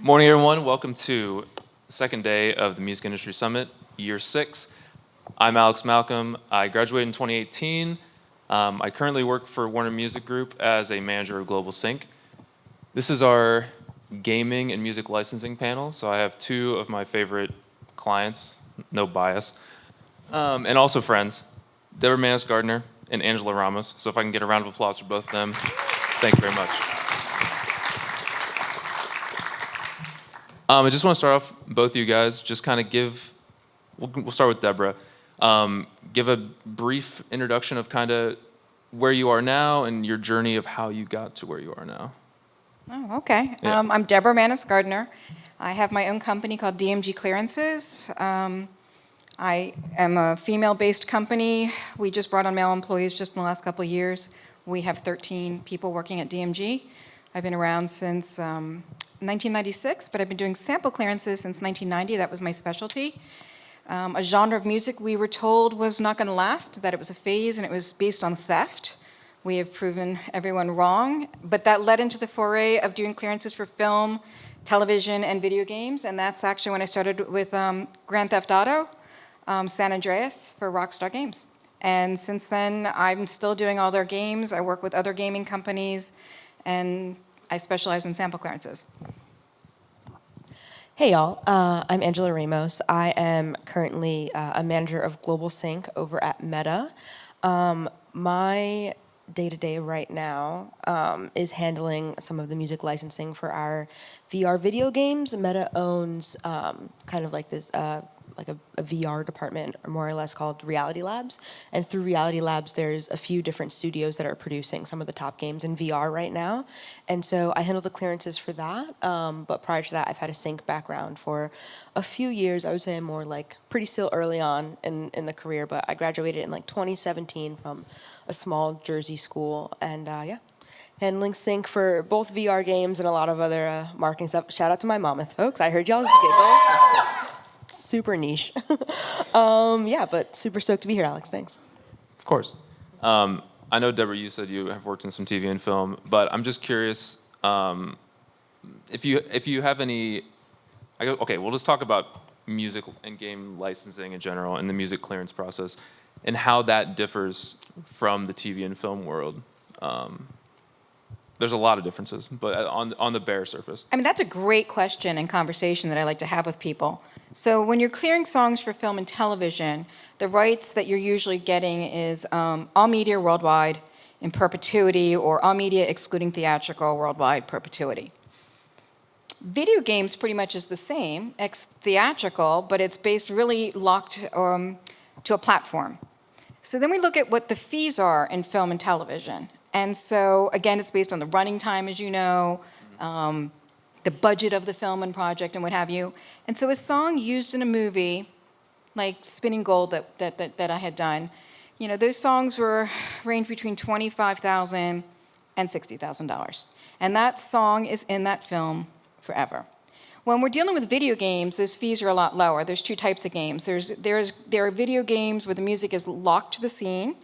Morning, everyone. Welcome to the second day of the Music Industry Summit, Year 6. I'm Alex Malcolm. I graduated in 2018. I currently work for Warner Music Group as a manager of Global Sync. This is our gaming and music licensing panel, so I have two of my favorite clients, no bias, and also friends, Deborah Mannis-Gardner and Angela Ramos. So if I can get a round of applause for both of them, thank you very much. I just want to start off, both of you guys, just kind of give, we'll start with Deborah, give a brief introduction of kind of where you are now and your journey of how you got to where you are now. Oh, okay. Yeah. I'm Deborah Mannis-Gardner. I have my own company called DMG Clearances. I am a female-based company. We just brought on male employees just in the last couple of years. We have 13 people working at DMG. I've been around since 1996, but I've been doing sample clearances since 1990. That was my specialty. A genre of music we were told was not going to last, that it was a phase and it was based on theft. We have proven everyone wrong, but that led into the foray of doing clearances for film, television, and video games, and that's actually when I started with Grand Theft Auto, San Andreas for Rockstar Games. And since then, I'm still doing all their games. I work with other gaming companies, and I specialize in sample clearances. Hey y'all, I'm Angela Ramos. I am currently a manager of Global Sync over at Meta. My day-to-day right now is handling some of the music licensing for our VR video games. Meta owns kind of like this like a VR department, more or less, called Reality Labs. And through Reality Labs, there's a few different studios that are producing some of the top games in VR right now. And so I handle the clearances for that. But prior to that, I've had a sync background for a few years. I would say I'm more like pretty still early on in the career, but I graduated in like 2017 from a small Jersey school. And yeah, handling sync for both VR games and a lot of other marketing stuff. Shout out to my Monmouth folks. I heard y'all's giggles. Super niche. Yeah, but super stoked to be here, Alex. Thanks. Of course. I know, Deborah, you said you have worked in some TV and film, but I'm just curious if you have any. Okay, we'll just talk about music and game licensing in general and the music clearance process and how that differs from the TV and film world. There's a lot of differences, but on the bare surface. I mean, that's a great question and conversation that I like to have with people. So when you're clearing songs for film and television, the rights that you're usually getting is all media worldwide in perpetuity, or all media excluding theatrical worldwide perpetuity. Video games pretty much is the same, theatrical, but it's based really locked to a platform. So then we look at what the fees are in film and television. And so, again, it's based on the running time, as you know, the budget of the film and project and what have you. And so a song used in a movie, like Spinning Gold that I had done, you know, those songs range between $25,000 and $60,000. And that song is in that film forever. When we're dealing with video games, those fees are a lot lower. There's two types of games. There are video games where the music is locked to the scene,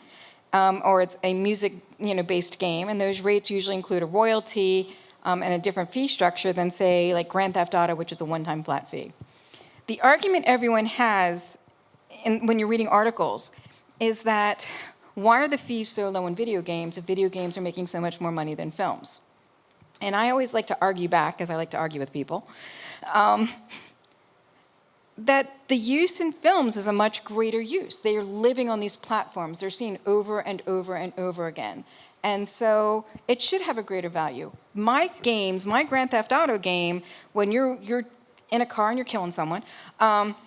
or it's a music-based game, and those rates usually include a royalty and a different fee structure than, say, like Grand Theft Auto, which is a one-time flat fee. The argument everyone has when you're reading articles is that why are the fees so low in video games if video games are making so much more money than films? And I always like to argue back, as I like to argue with people, that the use in films is a much greater use. They are living on these platforms. They're seen over and over and over again. And so it should have a greater value. My games, my Grand Theft Auto game, when you're in a car and you're killing someone,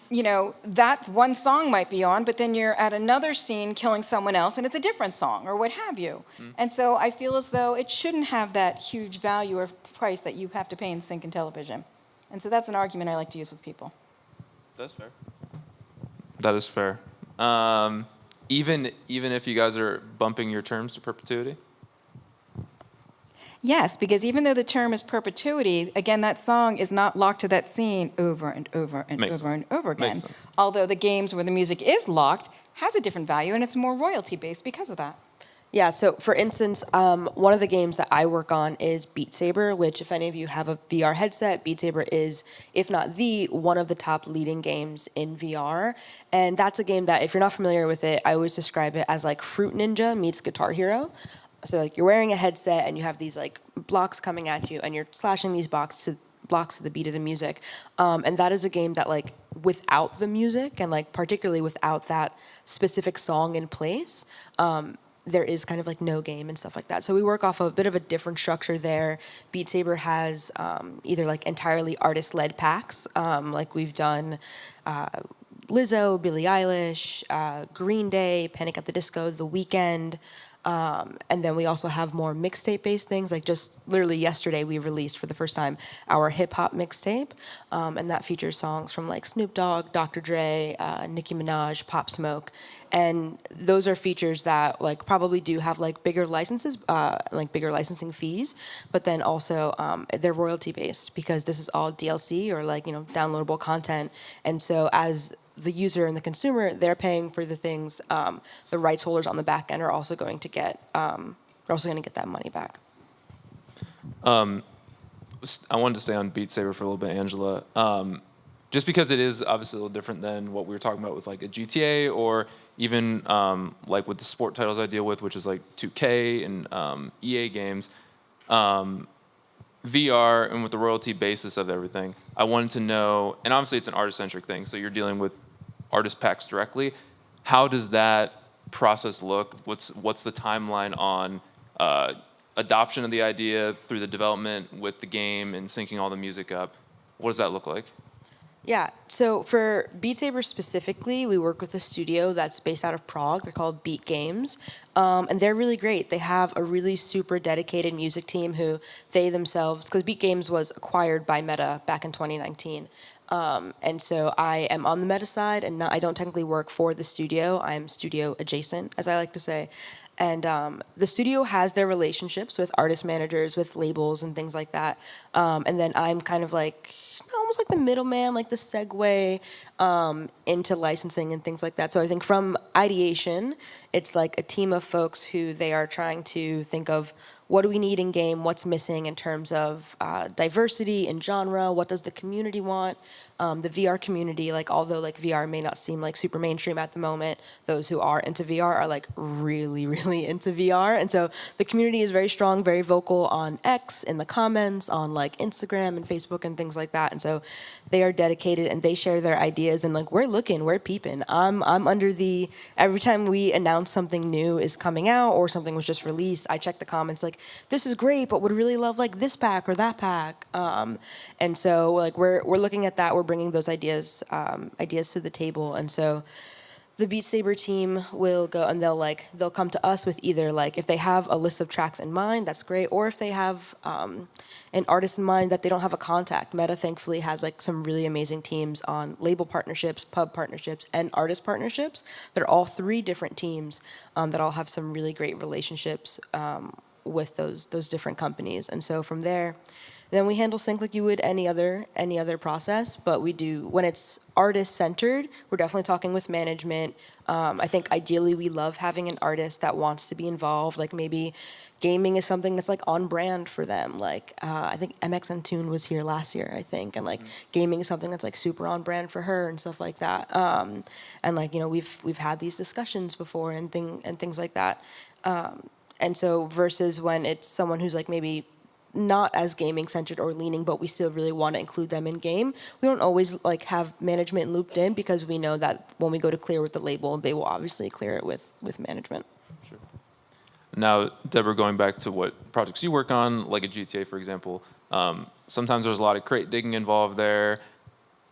you know, that one song might be on, but then you're at another scene killing someone else, and it's a different song, or what have you. And so I feel as though it shouldn't have that huge value or price that you have to pay in sync and television. And so that's an argument I like to use with people. That's fair. That is fair. Even if you guys are bumping your terms to perpetuity? Yes, because even though the term is perpetuity, again, that song is not locked to that scene over and over and over and over again. Although the games where the music is locked has a different value, and it's more royalty-based because of that. Yeah, so for instance, one of the games that I work on is Beat Saber, which if any of you have a VR headset, Beat Saber is, if not one of the top leading games in VR. And that's a game that, if you're not familiar with it, I always describe it as like Fruit Ninja meets Guitar Hero. So like you're wearing a headset and you have these like blocks coming at you and you're slashing these blocks to the beat of the music. And that is a game that like without the music and like particularly without that specific song in place, there is kind of like no game and stuff like that. So we work off of a bit of a different structure there. Beat Saber has either like entirely artist-led packs, like we've done Lizzo, Billie Eilish, Green Day, Panic at the Disco, The Weeknd. And then we also have more mixtape-based things. Like just literally yesterday, we released for the first time our hip-hop mixtape, and that features songs from like Snoop Dogg, Dr. Dre, Nicki Minaj, Pop Smoke, and those are features that like probably do have like bigger licenses, like bigger licensing fees, but then also they're royalty-based because this is all DLC or like downloadable content, and so as the user and the consumer, they're paying for the things. The rights holders on the back end are also going to get. They're also going to get that money back. I wanted to stay on Beat Saber for a little bit, Angela. Just because it is obviously a little different than what we were talking about with like a GTA or even like with the sport titles I deal with, which is like 2K and EA games. VR and with the royalty basis of everything, I wanted to know, and obviously it's an artist-centric thing, so you're dealing with artist packs directly. How does that process look? What's the timeline on adoption of the idea through the development with the game and syncing all the music up? What does that look like? Yeah, so for Beat Saber specifically, we work with a studio that's based out of Prague. They're called Beat Games, and they're really great. They have a really super dedicated music team who they themselves, because Beat Games was acquired by Meta back in 2019. And so I am on the Meta side, and I don't technically work for the studio. I'm studio adjacent, as I like to say. And the studio has their relationships with artist managers, with labels, and things like that. And then I'm kind of like almost like the middleman, like the segue into licensing and things like that. So I think from ideation, it's like a team of folks who they are trying to think of what do we need in game, what's missing in terms of diversity and genre, what does the community want, the VR community, like although like VR may not seem like super mainstream at the moment, those who are into VR are like really, really into VR. And so the community is very strong, very vocal on X, in the comments, on like Instagram and Facebook and things like that. And so they are dedicated and they share their ideas and like we're looking, we're peeping. I'm under the, every time we announce something new is coming out or something was just released, I check the comments like, this is great, but would really love like this pack or that pack. And so like we're looking at that, we're bringing those ideas to the table. And so the Beat Saber team will go and they'll come to us with either like if they have a list of tracks in mind, that's great, or if they have an artist in mind that they don't have a contact. Meta thankfully has like some really amazing teams on label partnerships, pub partnerships, and artist partnerships. They're all three different teams that all have some really great relationships with those different companies. And so from there, then we handle sync like you would any other process, but we do, when it's artist-centered, we're definitely talking with management. I think ideally we love having an artist that wants to be involved, like maybe gaming is something that's like on brand for them. Like I think MXN Tune was here last year, I think, and like gaming is something that's like super on brand for her and stuff like that. And like, we've had these discussions before and things like that. And so versus when it's someone who's like maybe not as gaming centered or leaning, but we still really want to include them in game. We don't always like have management looped in because we know that when we go to clear with the label, they will obviously clear it with management. Sure. Now, Deborah, going back to what projects you work on, like a GTA, for example, sometimes there's a lot of crate digging involved there,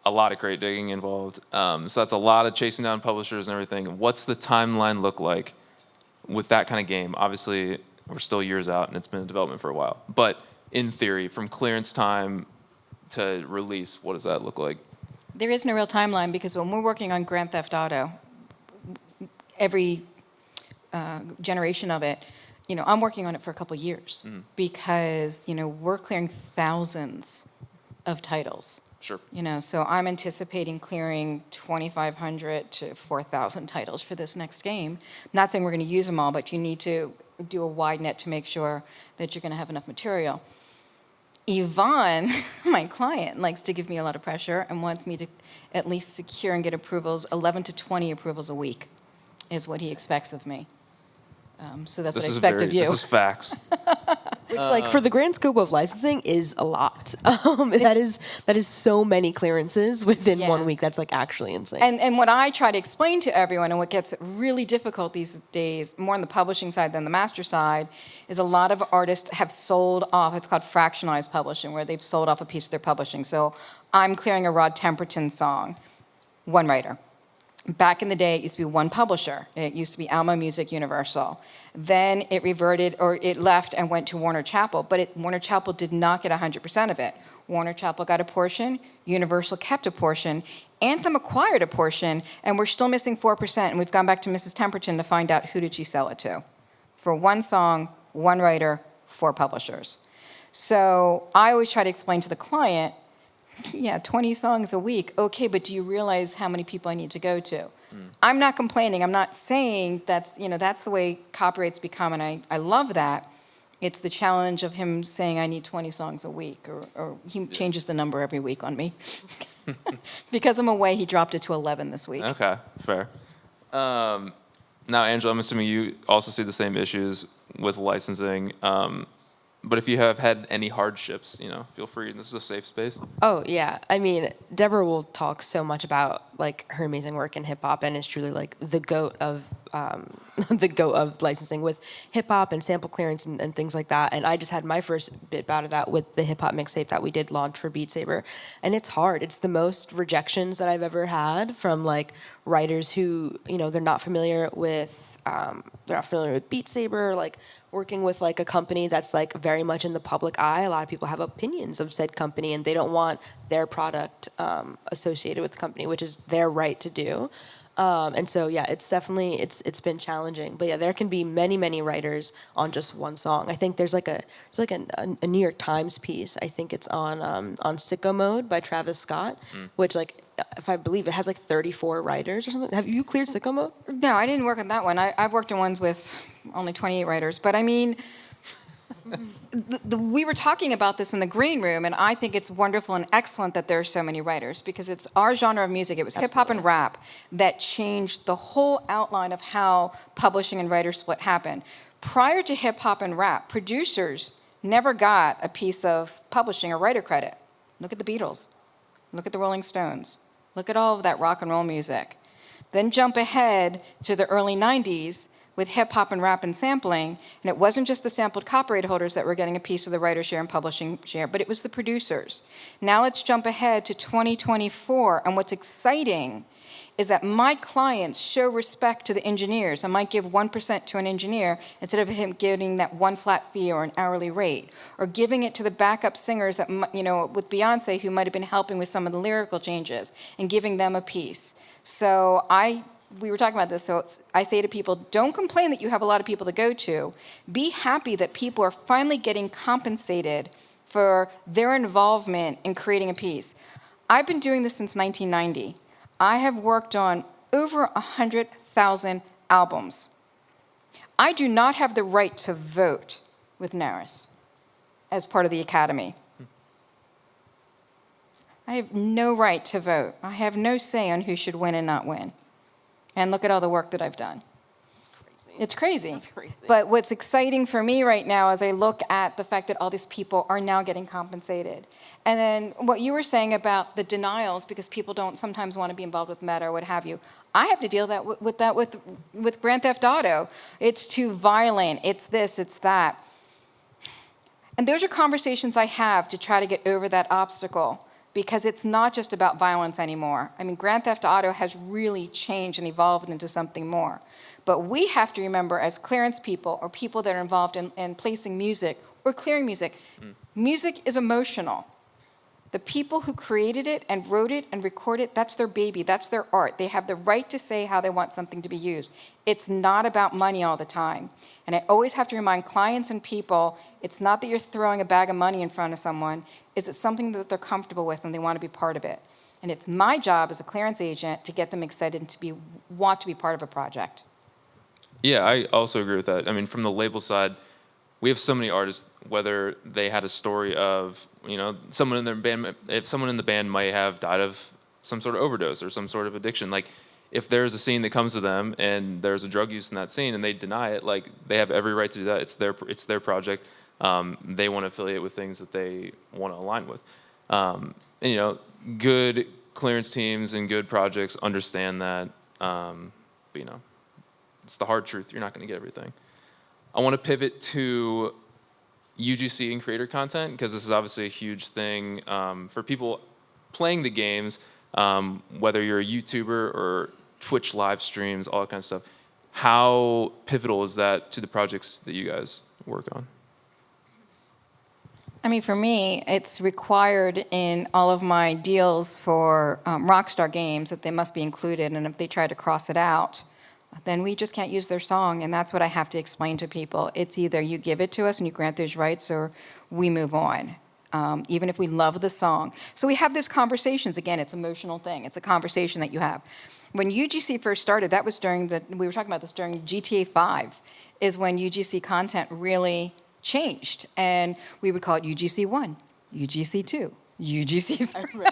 a lot of crate digging involved. So that's a lot of chasing down publishers and everything. What's the timeline look like with that kind of game? Obviously, we're still years out and it's been in development for a while. But in theory, from clearance time to release, what does that look like? There is no real timeline because when we're working on Grand Theft Auto, every generation of it, I'm working on it for a couple years because, we're clearing thousands of titles. Sure. So I'm anticipating clearing 2,500 to 4,000 titles for this next game. I'm not saying we're going to use them all, but you need to do a wide net to make sure that you're going to have enough material. Yvonne, my client, likes to give me a lot of pressure and wants me to at least secure and get approvals, 11 to 20 approvals a week is what he expects of me. So that's what I expect of you. This is facts. Which, like, for the grand scope of licensing, is a lot. That is so many clearances within Yeah. 1 week. That's like actually insane. And what I try to explain to everyone, and what gets really difficult these days, more on the publishing side than the master side, is a lot of artists have sold off. It's called fractionalized publishing, where they've sold off a piece of their publishing. So I'm clearing a Rod Temperton song, one writer. Back in the day, it used to be one publisher. It used to be Alma Music Universal. Then it reverted, or it left and went to Warner Chappell, but Warner Chappell did not get 100% of it. Warner Chappell got a portion, Universal kept a portion, Anthem acquired a portion, and we're still missing 4%, and we've gone back to Mrs. Temperton to find out who did she sell it to. For one song, one writer, 4 publishers. So I always try to explain to the client, yeah, 20 songs a week. Okay, but do you realize how many people I need to go to? I'm not complaining. I'm not saying that's the way copyright's become, and I love that. It's the challenge of him saying I need 20 songs a week, or he changes the number every week on me. Because I'm away, he dropped it to 11 this week. Okay, fair. Now, Angela, I'm assuming you also see the same issues with licensing. But if you have had any hardships, feel free. This is a safe space. Oh, yeah. I mean, Deborah will talk so much about, like, her amazing work in hip-hop, and is truly, like, the goat of licensing with hip-hop and sample clearance and things like that. And I just had my first bit bout of that with the hip-hop mixtape that we did launch for Beat Saber. And it's hard. It's the most rejections that I've ever had from, like, writers who, they're not familiar with Beat Saber, like, working with, like, a company that's, like, very much in the public eye. A lot of people have opinions of said company, and they don't want their product associated with the company, which is their right to do. And so, yeah, it's definitely, it's been challenging. But yeah, there can be many, many writers on just one song. I think there's a New York Times piece. I think it's on Sicko Mode by Travis Scott, which, like, if I believe it has like 34 writers or something. Have you cleared Sicko Mode? No, I didn't work on that one. I've worked on ones with only 28 writers. But I mean, we were talking about this in the green room, and I think it's wonderful and excellent that there are so many writers, because it's our genre of music. It was hip-hop and rap that changed the whole outline of how publishing and writer split happened. Prior to hip-hop and rap, producers never got a piece of publishing or writer credit. Look at the Beatles. Look at the Rolling Stones. Look at all of that rock and roll music. Then jump ahead to the early 90s with hip-hop and rap and sampling, and it wasn't just the sampled copyright holders that were getting a piece of the writer share and publishing share, but it was the producers. Now let's jump ahead to 2024, and what's exciting is that my clients show respect to the engineers. I might give 1% to an engineer instead of him getting that one flat fee or an hourly rate, or giving it to the backup singers that, with Beyonce, who might have been helping with some of the lyrical changes, and giving them a piece. So we were talking about this, so I say to people, don't complain that you have a lot of people to go to. Be happy that people are finally getting compensated for their involvement in creating a piece. I've been doing this since 1990. I have worked on over 100,000 albums. I do not have the right to vote with NARIS as part of the Academy. I have no right to vote. I have no say on who should win and not win. And look at all the work that I've done. It's crazy. It's crazy. But what's exciting for me right now is I look at the fact that all these people are now getting compensated. And then what you were saying about the denials, because people don't sometimes want to be involved with Meta or what have you. I have to deal with that with Grand Theft Auto. It's too violent. It's this, it's that. And those are conversations I have to try to get over that obstacle, because it's not just about violence anymore. I mean, Grand Theft Auto has really changed and evolved into something more. But we have to remember, as clearance people or people that are involved in placing music or clearing music, music is emotional. The people who created it and wrote it and recorded it, that's their baby, that's their art. They have the right to say how they want something to be used. It's not about money all the time. And I always have to remind clients and people, it's not that you're throwing a bag of money in front of someone, is it something that they're comfortable with and they want to be part of it. And it's my job as a clearance agent to get them excited and want to be part of a project. Yeah, I also agree with that. I mean, from the label side, we have so many artists, whether they had a story of, someone in their band, if someone in the band might have died of some sort of overdose or some sort of addiction, like if there's a scene that comes to them and there's a drug use in that scene and they deny it, like they have every right to do that. It's their project. They want to affiliate with things that they want to align with. And, good clearance teams and good projects understand that, but, it's the hard truth. You're not going to get everything. I want to pivot to UGC and creator content because this is obviously a huge thing for people playing the games, whether you're a YouTuber or Twitch live streams, all that kind of stuff. How pivotal is that to the projects that you guys work on? I mean, for me, it's required in all of my deals for Rockstar games that they must be included, and if they try to cross it out, then we just can't use their song, and that's what I have to explain to people. It's either you give it to us and you grant those rights, or we move on, even if we love the song. So we have those conversations. Again, it's an emotional thing. It's a conversation that you have. When UGC first started, that was we were talking about this during GTA 5, is when UGC content really changed, and we would call it UGC 1, UGC 2, UGC 3.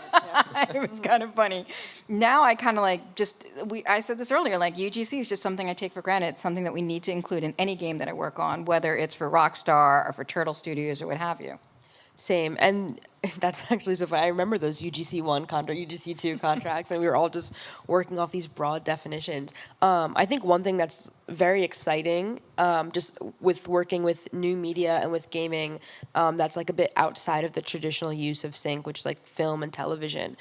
It was kind of funny. Now I kind of I said this earlier, like UGC is just something I take for granted. It's something that we need to include in any game that I work on, whether it's for Rockstar or for Turtle Studios or what have you. Same, and that's actually so funny. I remember those UGC1 contract, UGC2 contracts, and we were all just working off these broad definitions. I think one thing that's very exciting, just with working with new media and with gaming, that's like a bit outside of the traditional use of sync, which is like film and television,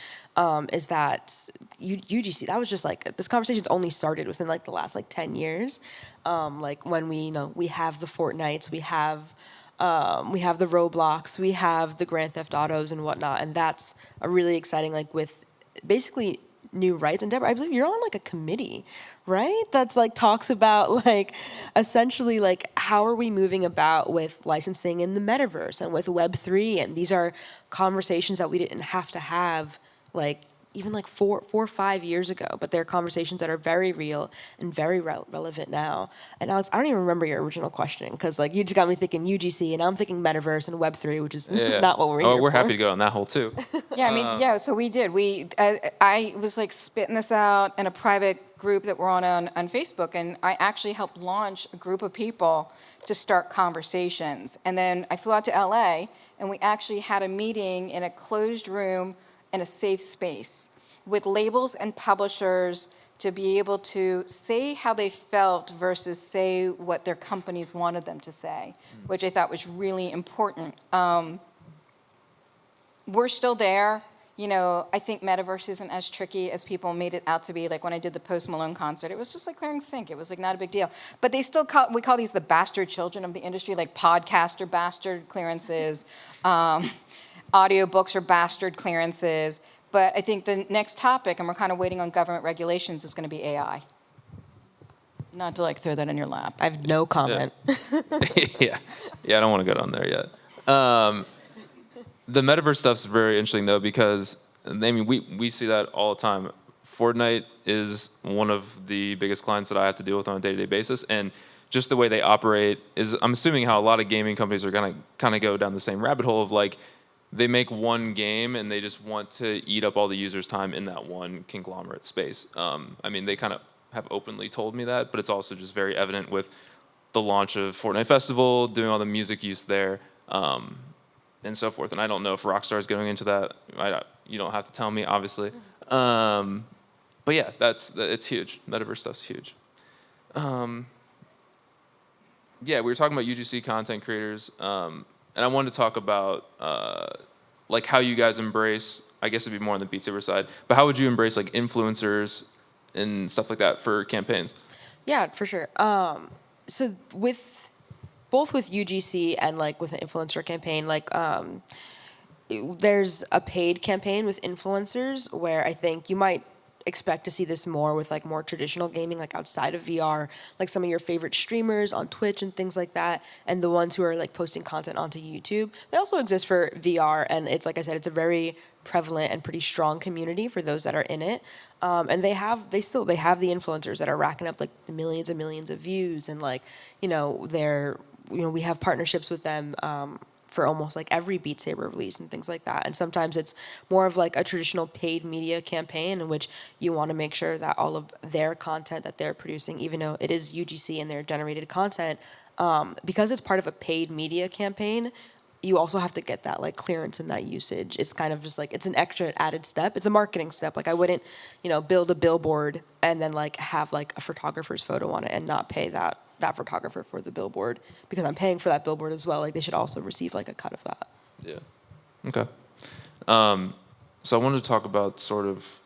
is that UGC. That was just like this conversation's only started within like the last 10 years, like when we have the Fortnites, we have the Roblox, we have the Grand Theft Autos and whatnot, and that's a really exciting, with basically new rights. And Deborah, I believe you're on a committee, right? That's talks about essentially how are we moving about with licensing in the metaverse and with Web3, and these are conversations that we didn't have to have even 4 or 5 years ago, but they're conversations that are very real and very relevant now. And Alex, I don't even remember your original question because you just got me thinking UGC, and I'm thinking metaverse and Web3, which is not what we're here we're for. happy to go on that hole too. Yeah, I mean, so we did. I was spitting this out in a private group that we're on Facebook, and I actually helped launch a group of people to start conversations. And then I flew out to LA, and we actually had a meeting in a closed room in a safe space with labels and publishers to be able to say how they felt versus say what their companies wanted them to say, which I thought was really important. We're still there. I think metaverse isn't as tricky as people made it out to be. Like when I did the Post Malone concert, it was just like clearing sync. It was not a big deal. But they still we call these the bastard children of the industry, like podcaster bastard clearances. Audiobooks are bastard clearances. But I think the next topic, and we're kind of waiting on government regulations, is going to be AI. Not to throw that in your lap. I have no comment. Yeah, I don't want to go down there yet. The metaverse stuff's very interesting though because we see that all the time. Fortnite is one of the biggest clients that I have to deal with on a day-to-day basis, and just the way they operate is, I'm assuming how a lot of gaming companies are gonna kind of go down the same rabbit hole of they make one game and they just want to eat up all the users' time in that one conglomerate space. They kind of have openly told me that, but it's also just very evident with the launch of Fortnite Festival, doing all the music use there, and so forth. And I don't know if Rockstar is going into that. You don't have to tell me, obviously. But yeah, it's huge. Metaverse stuff's huge. Yeah, we were talking about UGC content creators. And I wanted to talk about how you guys embrace, I guess it'd be more on the Beat Saber side, but how would you embrace influencers and stuff like that for campaigns? Yeah, for sure. So both with UGC and with an influencer campaign, there's a paid campaign with influencers where I think you might expect to see this more with like more traditional gaming, like outside of VR, like some of your favorite streamers on Twitch and things like that, and the ones who are like posting content onto YouTube. They also exist for VR, and it's like I said, it's a very prevalent and pretty strong community for those that are in it. And they have the influencers that are racking up like the millions and millions of views, and like, we have partnerships with them for almost like every Beat Saber release and things like that. And sometimes it's more of like a traditional paid media campaign in which you want to make sure that all of their content that they're producing, even though it is UGC and their generated content, because it's part of a paid media campaign, you also have to get that like clearance and that usage. It's kind of just like, it's an extra added step. It's a marketing step. Like I wouldn't, build a billboard and then like have like a photographer's photo on it and not pay that photographer for the billboard, because I'm paying for that billboard as well. Like they should also receive like a cut of that. Yeah. Okay. So I wanted to talk about sort of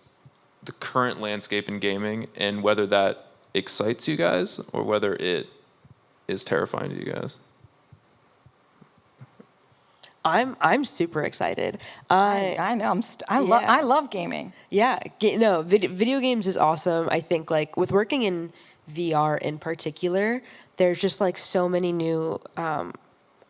the current landscape in gaming and whether that excites you guys or whether it is terrifying to you guys. I'm super excited. I know. I love gaming. Yeah, video games is awesome. I think like with working in VR in particular, there's just like so many new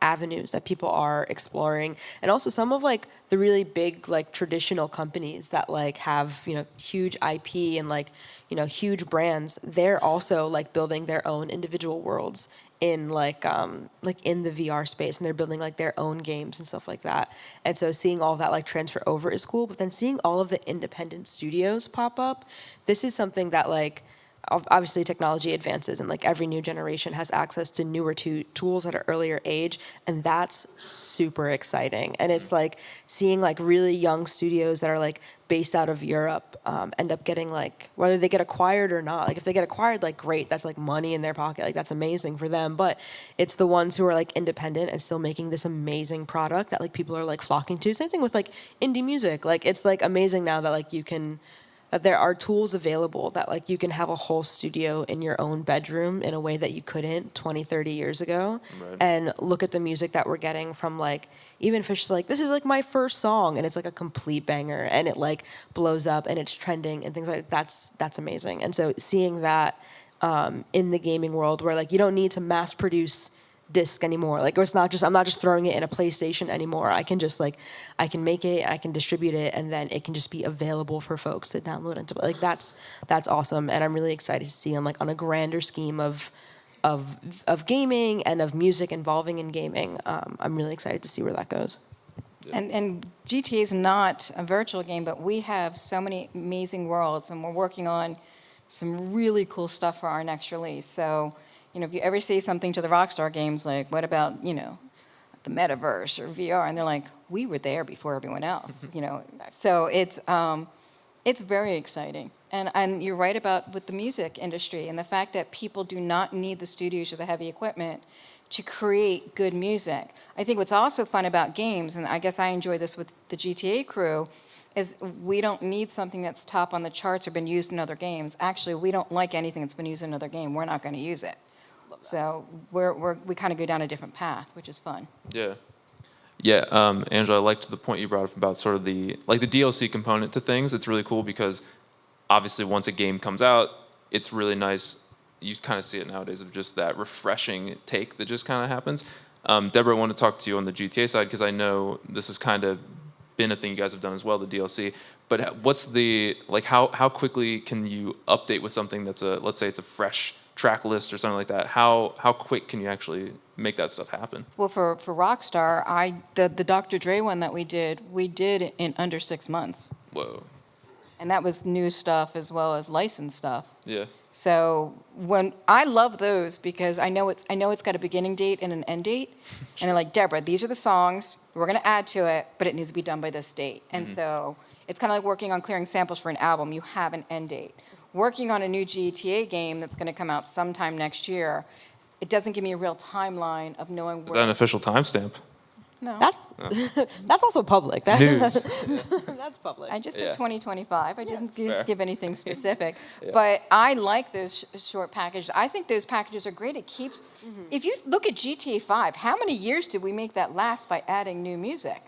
avenues that people are exploring, and also some of like the really big like traditional companies that like have huge IP and like huge brands. They're also like building their own individual worlds in like in the VR space, and they're building like their own games and stuff like that. And so seeing all that like transfer over is cool, but then seeing all of the independent studios pop up, this is something that like obviously technology advances, and like every new generation has access to newer tools at an earlier age, and that's super exciting. And it's like seeing like really young studios that are like based out of Europe end up getting like, whether they get acquired or not, like if they get acquired, like great, that's like money in their pocket, like that's amazing for them. But it's the ones who are like independent and still making this amazing product that like people are like flocking to. Same thing with like indie music. Like it's like amazing now that like that there are tools available that like you can have a whole studio in your own bedroom in a way that you couldn't 20, 30 years ago. Right. And look at the music that we're getting from like, even Fish, like this is like my first song, and it's like a complete banger, and it like blows up and it's trending and things like that. That's amazing. And so seeing that in the gaming world, where like you don't need to mass produce disc anymore, like I'm not just throwing it in a PlayStation anymore. I can just like I can make it, I can distribute it, and then it can just be available for folks to download and to like that's awesome. And I'm really excited to see on a grander scheme of gaming and of music involving in gaming. I'm really excited to see where that goes. And GTA is not a virtual game, but we have so many amazing worlds, and we're working on some really cool stuff for our next release. So if you ever say something to the Rockstar Games, like, what about, the metaverse or VR? And they're like, we were there before everyone else, So it's very exciting. And you're right about with the music industry and the fact that people do not need the studios or the heavy equipment to create good music. I think what's also fun about games, and I guess I enjoy this with the GTA crew, is we don't need something that's top on the charts or been used in other games. Actually, we don't like anything that's been used in another game. We're not going to use it. So we kind of go down a different path, which is fun. Yeah. Yeah, Angela, I liked the point you brought up about sort of the DLC component to things. It's really cool because obviously once a game comes out, it's really nice. You kind of see it nowadays of just that refreshing take that just kind of happens. Deborah, I want to talk to you on the GTA side because I know this has kind of been a thing you guys have done as well, the DLC. But what's how quickly can you update with something that's let's say it's a fresh track list or something like that? How quick can you actually make that stuff happen? Well, for Rockstar, the Dr. Dre one that we did in under 6 months. Whoa. And that was new stuff as well as licensed stuff. Yeah. So when I love those because I know it's got a beginning date and an end date, and they're like, Deborah, these are the songs we're going to add to it, but it needs to be done by this date. And so it's kind of like working on clearing samples for an album. You have an end date. Working on a new GTA game that's going to come out sometime next year, it doesn't give me a real timeline of knowing Is that an official timestamp? No. That's also public. News. That's public. I just said 2025. I didn't just give anything specific. Yeah. But I like those short packages. I think those packages are great. It keeps, if you look at GTA 5, how many years did we make that last by adding new music?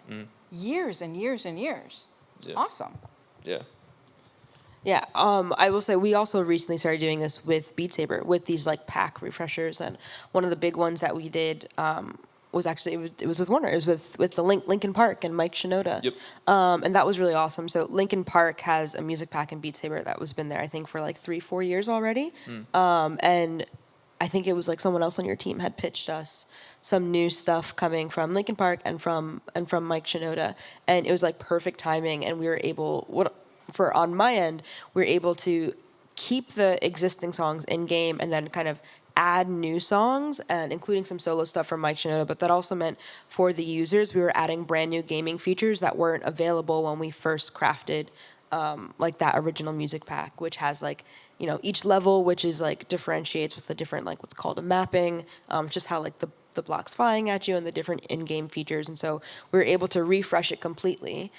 Years and years and years. It's awesome. Yeah. Yeah, I will say we also recently started doing this with Beat Saber with these like pack refreshers, and one of the big ones that we did was actually it was with Warner. It was with the Linkin Park and Mike Shinoda. Yep. And that was really awesome. So Linkin Park has a music pack in Beat Saber that was been there I think for like 3-4 years already. And I think it was like someone else on your team had pitched us some new stuff coming from Linkin Park and from Mike Shinoda, and it was like perfect timing, and we were able on my end, we were able to keep the existing songs in game and then kind of add new songs, and including some solo stuff from Mike Shinoda. But that also meant for the users, we were adding brand new gaming features that weren't available when we first crafted like that original music pack, which has like, you know, each level, which is like differentiates with the different like what's called a mapping, just how like the blocks flying at you and the different in-game features. And so we were able to refresh it completely,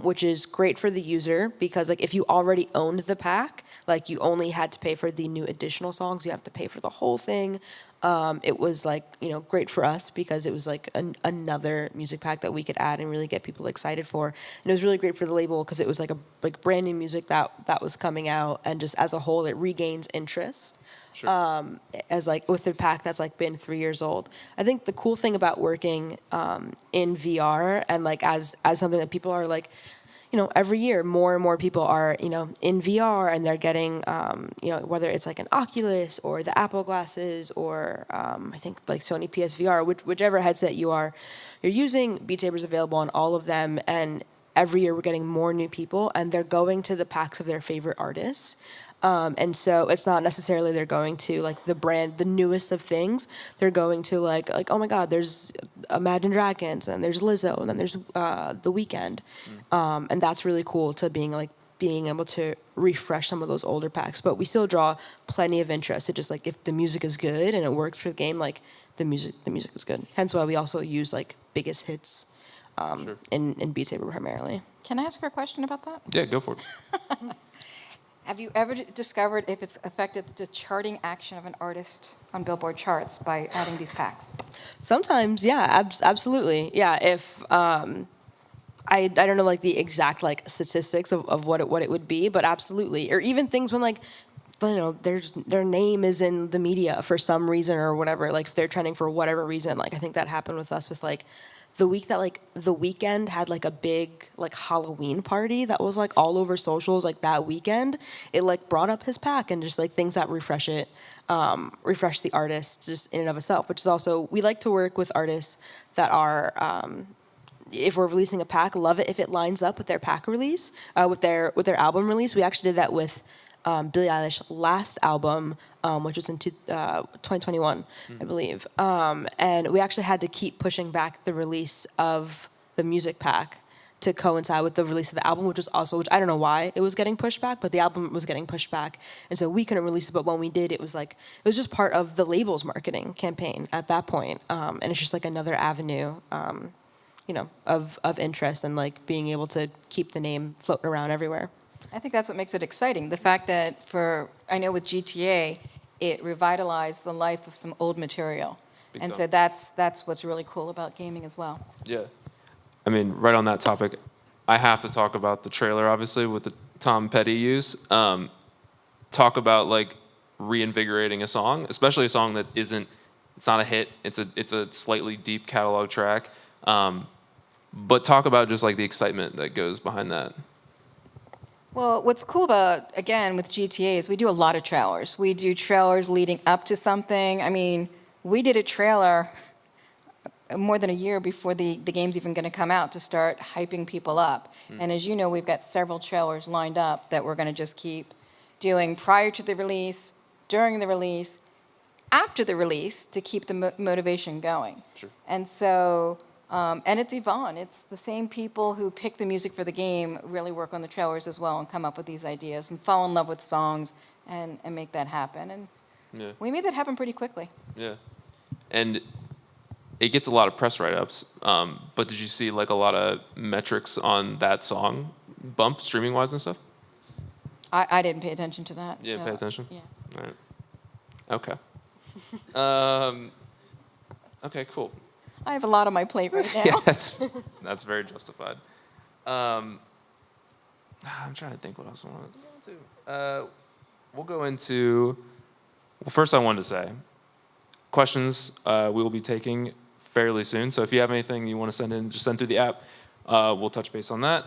which is great for the user because like if you already owned the pack, like you only had to pay for the new additional songs, you have to pay for the whole thing. It was like, you know, great for us because it was like another music pack that we could add and really get people excited for. And it was really great for the label because it was like brand new music that was coming out, and just as a whole it regains interest. Sure. As like with the pack that's like been 3 years old. I think the cool thing about working in VR and like as something that people are like, you know, every year more and more people are, you know, in VR, and they're getting, you know, whether it's like an Oculus or the Apple glasses or I think like Sony PSVR, whichever headset you're using, Beat Saber's available on all of them, and every year we're getting more new people, and they're going to the packs of their favorite artists. And so it's not necessarily they're going to like the newest of things. They're going to like oh my God, there's Imagine Dragons, and there's Lizzo, and then there's The Weeknd, and that's really cool to being able to refresh some of those older packs. But we still draw plenty of interest. It just like if the music is good and it works for the game, like the music is good. Hence why we also use like biggest hits Sure. in Beat Saber primarily. Can I ask her a question about that? Yeah, go for it. Have you ever discovered if it's affected the charting action of an artist on Billboard charts by adding these packs? Sometimes, yeah, absolutely, yeah. If I don't know like the exact like statistics of what it would be, but absolutely, or even things when like, you know, their name is in the media for some reason or whatever. Like if they're trending for whatever reason, like I think that happened with us with like the week that like The Weeknd had like a big like Halloween party that was like all over socials like that weekend. It like brought up his pack and just like things that refresh the artist just in and of itself, which is also, we like to work with artists that are, if we're releasing a pack, love it if it lines up with their pack release, with their album release. We actually did that with Billie Eilish's last album, which was in 2021, I believe. And we actually had to keep pushing back the release of the music pack to coincide with the release of the album, which I don't know why it was getting pushed back, but the album was getting pushed back. And so we couldn't release it, but when we did, it was just part of the label's marketing campaign at that point. And it's just like another avenue, you know, of interest and like being able to keep the name floating around everywhere. I think that's what makes it exciting. The fact that I know with GTA, it revitalized the life of some old material. Big And time. so that's what's really cool about gaming as well. Yeah. I mean, right on that topic, I have to talk about the trailer, obviously, with the Tom Petty use. Talk about, like, reinvigorating a song, especially a song that it's not a hit. It's a slightly deep catalog track. But talk about just, like, the excitement that goes behind that. Well, what's cool about, again, with GTA is we do a lot of trailers. We do trailers leading up to something. I mean, we did a trailer more than a year before the game's even going to come out to start hyping people up. And as you know, we've got several trailers lined up that we're going to just keep doing prior to the release, during the release, after the release to keep the motivation going. Sure. And so, and it's Yvonne. It's the same people who pick the music for the game really work on the trailers as well and come up with these ideas and fall in love with songs and make that happen. And Yeah. we made that happen pretty quickly. Yeah. And it gets a lot of press write-ups, but did you see like a lot of metrics on that song bump streaming-wise and stuff? I didn't pay attention to that. You didn't pay attention? Yeah. All right. Okay. Okay, cool. I have a lot on my plate right now. Yeah, that's very justified. I'm trying to think what else I want to go into. We'll go into. Well, first I wanted to say, questions we will be taking fairly soon. So if you have anything you want to send in, just send through the app. We'll touch base on that.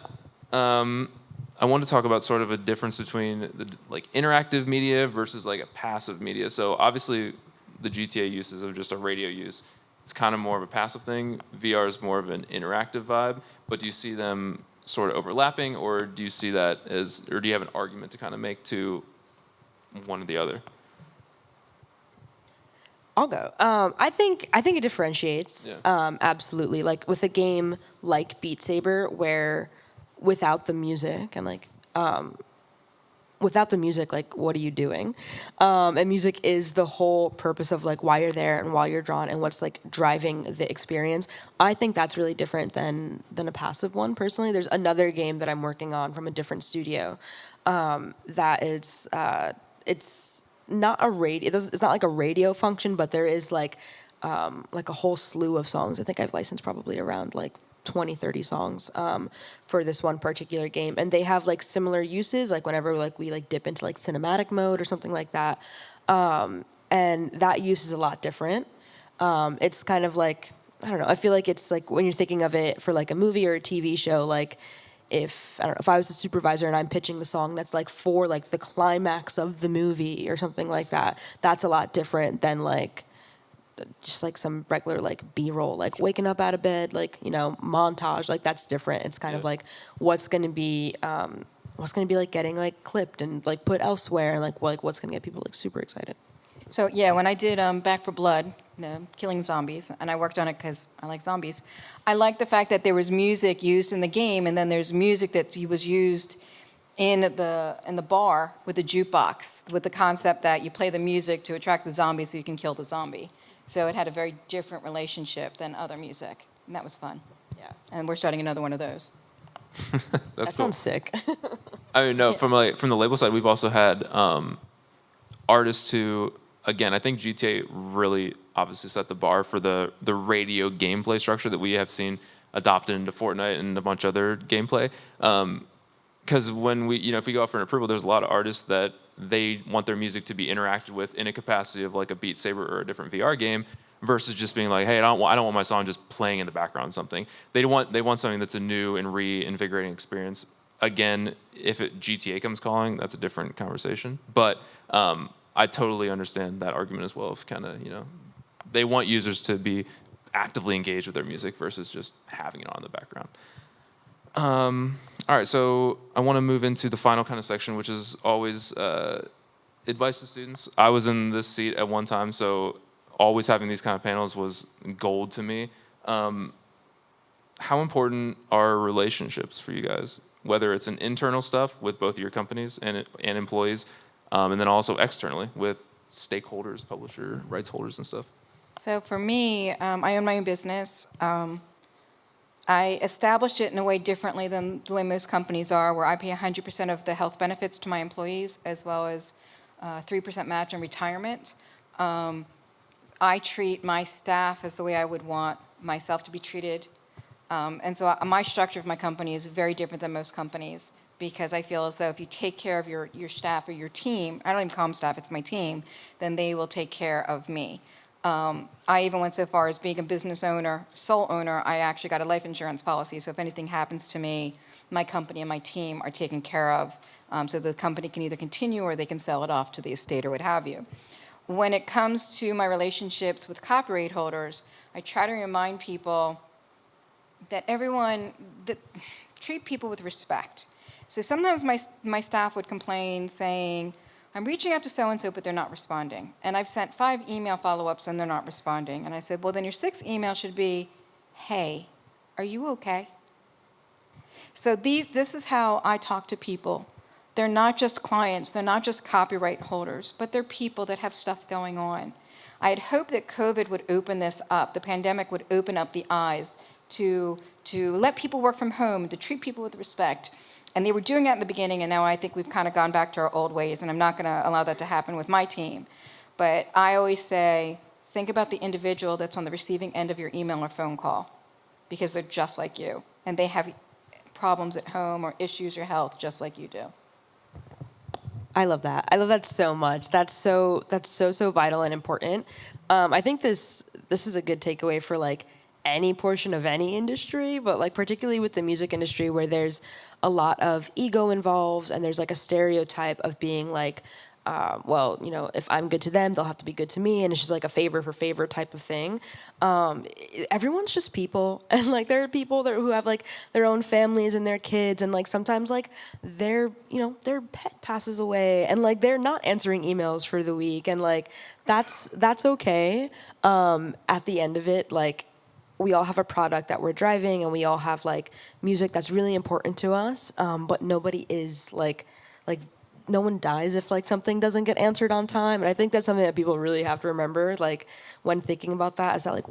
I want to talk about sort of a difference between the like interactive media versus like a passive media. So obviously, the GTA uses of just a radio use, it's kind of more of a passive thing. VR is more of an interactive vibe. But do you see them sort of overlapping, or do you see that as, or do you have an argument to kind of make to one or the other? I'll go. I think it differentiates. Yeah. Absolutely. Like with a game like Beat Saber, where without the music and without the music, like what are you doing? And music is the whole purpose of like why you're there and why you're drawn and what's like driving the experience. I think that's really different than a passive one. Personally, there's another game that I'm working on from a different studio that it's not a radio. It's not like a radio function, but there is like a whole slew of songs. I think I've licensed probably around like 20, 30 songs for this one particular game, and they have like similar uses. Like whenever like we like dip into like cinematic mode or something like that, and that use is a lot different. It's kind of like, I don't know. I feel like it's like when you're thinking of it for like a movie or a TV show, like. If I was a supervisor and I'm pitching the song that's like for like the climax of the movie or something like that, that's a lot different than like just like some regular like B-roll, like waking up out of bed, like, you know, montage. Like that's different. It's kind of like what's going to be like getting like clipped and like put elsewhere, and like what's going to get people like super excited. So yeah, when I did Back for Blood, killing zombies, and I worked on it because I like zombies, I like the fact that there was music used in the game, and then there's music that was used in the bar with the jukebox, with the concept that you play the music to attract the zombie so you can kill the zombie. So it had a very different relationship than other music, and that was fun. Yeah. And we're starting another one of those. That sounds sick. I mean, no, from the label side, we've also had artists who, again, I think GTA really obviously set the bar for the radio gameplay structure that we have seen adopted into Fortnite and a bunch of other gameplay. Because when we, if we go out for an approval, there's a lot of artists that they want their music to be interacted with in a capacity of like a Beat Saber or a different VR game, versus just being like, hey, I don't want my song just playing in the background or something. They want something that's a new and reinvigorating experience. Again, if GTA comes calling, that's a different conversation. But I totally understand that argument as well. Of kind of, they want users to be actively engaged with their music versus just having it on in the background. All right, so I want to move into the final kind of section, which is always advice to students. I was in this seat at one time, so always having these kind of panels was gold to me. How important are relationships for you guys? Whether it's an internal stuff with both of your companies and employees, and then also externally with stakeholders, publisher, rights holders, and stuff. So for me, I own my own business. I established it in a way differently than the way most companies are, where I pay 100% of the health benefits to my employees, as well as 3% match in retirement. I treat my staff as the way I would want myself to be treated. And so my structure of my company is very different than most companies, because I feel as though if you take care of your staff or your team, I don't even call them staff, it's my team, then they will take care of me. I even went so far as being a business owner, sole owner, I actually got a life insurance policy. So if anything happens to me, my company and my team are taken care of. So the company can either continue or they can sell it off to the estate or what have you. When it comes to my relationships with copyright holders, I try to remind people that treat people with respect. So sometimes my staff would complain saying, I'm reaching out to so-and-so, but they're not responding. And I've sent 5 email follow-ups and they're not responding. And I said, well, then your 6th email should be, hey, are you okay? So this is how I talk to people. They're not just clients, they're not just copyright holders, but they're people that have stuff going on. I had hoped that COVID would open this up, the pandemic would open up the eyes to let people work from home, to treat people with respect. And they were doing that in the beginning, and now I think we've kind of gone back to our old ways, and I'm not going to allow that to happen with my team. But I always say, think about the individual that's on the receiving end of your email or phone call, because they're just like you, and they have problems at home or issues or health, just like you do. I love that. I love that so much. That's so vital and important. I think this is a good takeaway for like any portion of any industry, but like particularly with the music industry where there's a lot of ego involved and there's like a stereotype of being like, well, you know, if I'm good to them, they'll have to be good to me, and it's just like a favor for favor type of thing. Everyone's just people, and like there are people who have like their own families and their kids, and like sometimes like their pet passes away, and like they're not answering emails for the week, and like that's okay. At the end of it, like we all have a product that we're driving, and we all have like music that's really important to us, but nobody is like no one dies if like something doesn't get answered on time. And I think that's something that people really have to remember, like when thinking about that, is that like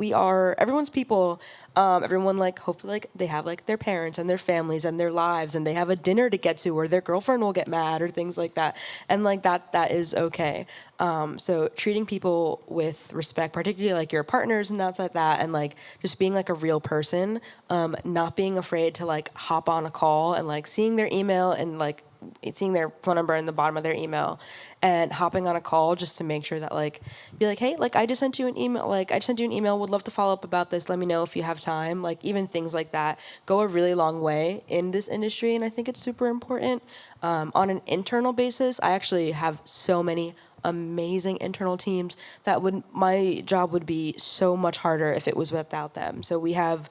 everyone's people. Everyone like hopefully like they have like their parents and their families and their lives, and they have a dinner to get to, or their girlfriend will get mad or things like that. And like that is okay. So treating people with respect, particularly like your partners and outside like that, and like just being like a real person, not being afraid to like hop on a call and like seeing their email and like seeing their phone number in the bottom of their email and hopping on a call just to make sure that like, be like, hey, like I just sent you an email, would love to follow up about this, let me know if you have time. Like even things like that go a really long way in this industry, and I think it's super important. On an internal basis, I actually have so many amazing internal teams that my job would be so much harder if it was without them. So we have,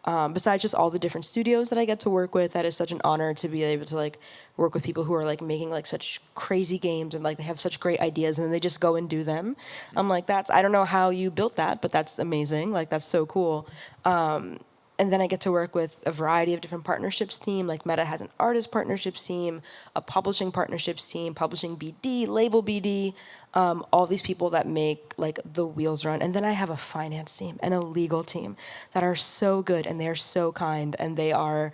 besides just all the different studios that I get to work with, that is such an honor to be able to like work with people who are like making like such crazy games, and like they have such great ideas and then they just go and do them. I'm like, I don't know how you built that, but that's amazing. Like that's so cool. And then I get to work with a variety of different partnerships team. Like Meta has an artist partnerships team, a publishing partnerships team, publishing BD, label BD, all these people that make like the wheels run. And then I have a finance team and a legal team that are so good, and they're so kind, and they are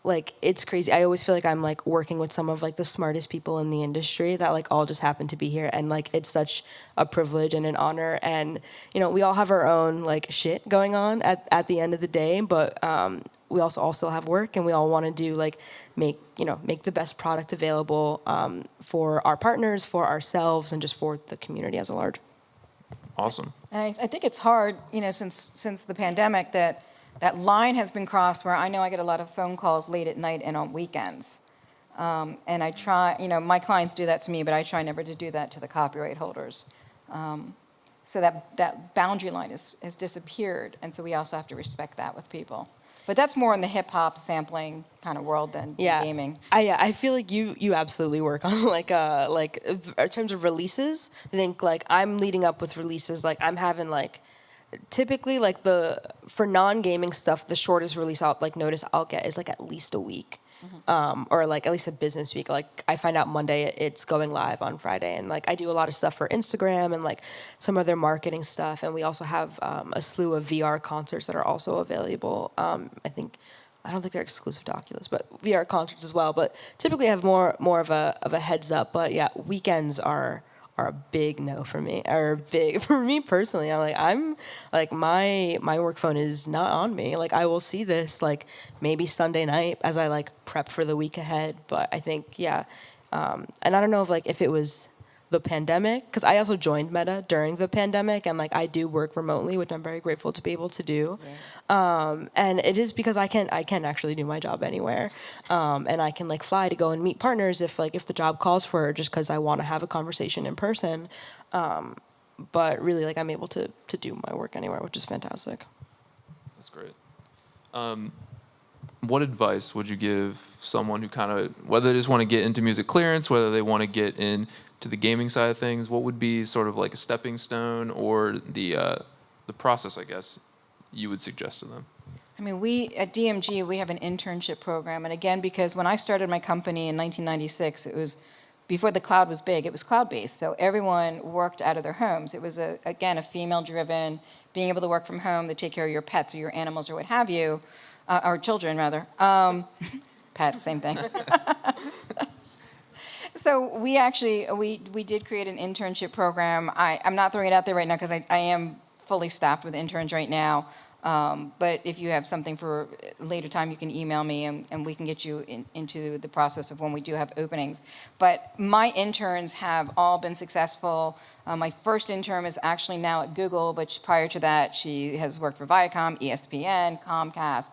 like, it's crazy. I always feel like I'm like working with some of like the smartest people in the industry that like all just happen to be here, and like it's such a privilege and an honor. And you know, we all have our own like shit going on at the end of the day, but we also have work, and we all want to do like make the best product available for our partners, for ourselves, and just for the community as a large. Awesome. And I think it's hard, since the pandemic, that line has been crossed where I know I get a lot of phone calls late at night and on weekends. And I try, my clients do that to me, but I try never to do that to the copyright holders. So that boundary line has disappeared, and so we also have to respect that with people. But that's more in the hip hop sampling kind of world than gaming. I feel like you absolutely work on like in terms of releases. I think like I'm leading up with releases. Like I'm having like typically like for non-gaming stuff, the shortest release I'll get is like at least a week. Or like at least a business week. Like I find out Monday it's going live on Friday, and like I do a lot of stuff for Instagram and like some other marketing stuff, and we also have a slew of VR concerts that are also available. I don't think they're exclusive to Oculus, but VR concerts as well. But typically I have more of a heads up. But yeah, weekends are a big no for me, or big for me personally. I'm like my work phone is not on me. Like I will see this like maybe Sunday night as I like prep for the week ahead. But I think and I don't know if it was the pandemic, because I also joined Meta during the pandemic, and like I do work remotely, which I'm very grateful to be able to do. And it is because I can actually do my job anywhere, and I can like fly to go and meet partners if the job calls for it, just because I want to have a conversation in person. But really, like I'm able to do my work anywhere, which is fantastic. That's great. What advice would you give someone who kind of, whether they just want to get into music clearance, whether they want to get into the gaming side of things, what would be sort of like a stepping stone, or the process, I guess, you would suggest to them? I mean, we at DMG, we have an internship program. And again, because when I started my company in 1996, it was before the cloud was big, it was cloud-based. So everyone worked out of their homes. It was, again, a female-driven, being able to work from home, to take care of your pets or your animals or what have you, or children, rather. Pets, same thing. So we actually, we did create an internship program. I'm not throwing it out there right now because I am fully staffed with interns right now. But if you have something for a later time, you can email me, and we can get you into the process of when we do have openings. But my interns have all been successful. My first intern is actually now at Google, but prior to that, she has worked for Viacom, ESPN, Comcast,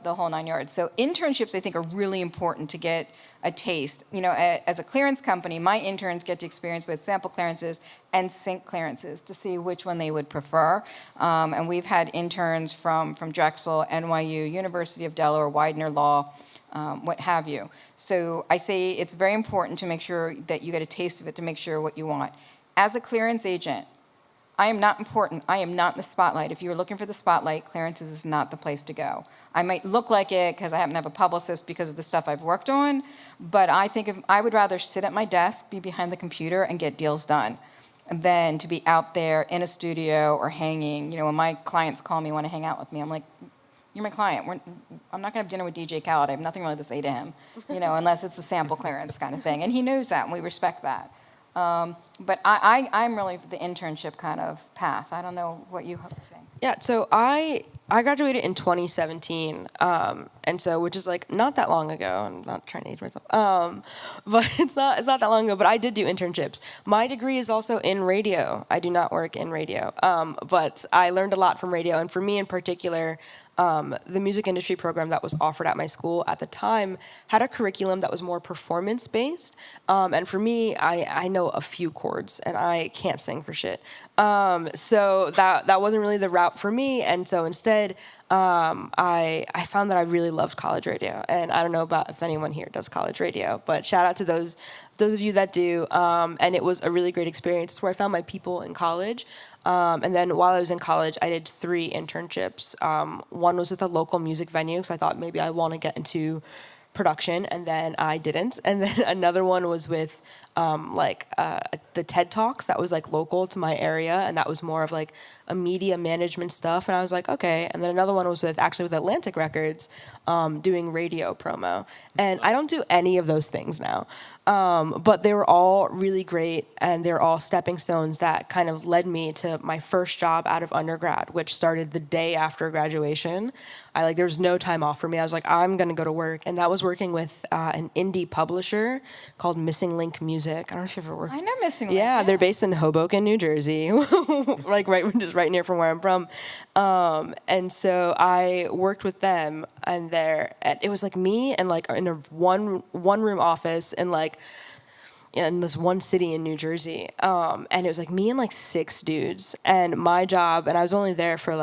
the whole nine yards. So internships, I think, are really important to get a taste. You know, as a clearance company, my interns get to experience with sample clearances and sync clearances to see which one they would prefer. And we've had interns from Drexel, NYU, University of Delaware, Widener Law, what have you. So I say it's very important to make sure that you get a taste of it to make sure what you want. As a clearance agent, I am not important. I am not in the spotlight. If you're looking for the spotlight, clearances is not the place to go. I might look like it because I happen to have a publicist because of the stuff I've worked on, but I think I would rather sit at my desk, be behind the computer, and get deals done than to be out there in a studio or hanging. You know, when my clients call me, want to hang out with me, I'm like, you're my client. I'm not going to have dinner with DJ Khaled. I have nothing really to say to him, you know, unless it's a sample clearance kind of thing. And he knows that, and we respect that. But I'm really the internship kind of path. I don't know what you think. Yeah, so I graduated in 2017, and so which is like not that long ago. I'm not trying to age myself, but it's not that long ago. But I did do internships. My degree is also in radio. I do not work in radio, but I learned a lot from radio, and for me in particular. The music industry program that was offered at my school at the time had a curriculum that was more performance-based. And for me, I know a few chords, and I can't sing for shit. So that wasn't really the route for me. And so instead, I found that I really loved college radio. And I don't know about if anyone here does college radio, but shout out to those of you that do. And it was a really great experience. It's where I found my people in college. And then while I was in college, I did 3 internships. One was with a local music venue, because I thought maybe I want to get into production, and then I didn't. And then another one was with the TED Talks that was like local to my area, and that was more of like a media management stuff. And I was like, okay. And then another one was with Atlantic Records, doing radio promo. And I don't do any of those things now. But they were all really great, and they're all stepping stones that kind of led me to my first job out of undergrad, which started the day after graduation. There was no time off for me. I was like, I'm going to go to work. And that was working with an indie publisher called Missing Link Music. I don't know if you've ever worked. I know Missing Link. Yeah, they're based in Hoboken, New Jersey, just right near from where I'm from. And so I worked with them, and it was like me and like in a one room office in this one city in New Jersey. And it was like me and like 6 dudes. And my job, and I was there for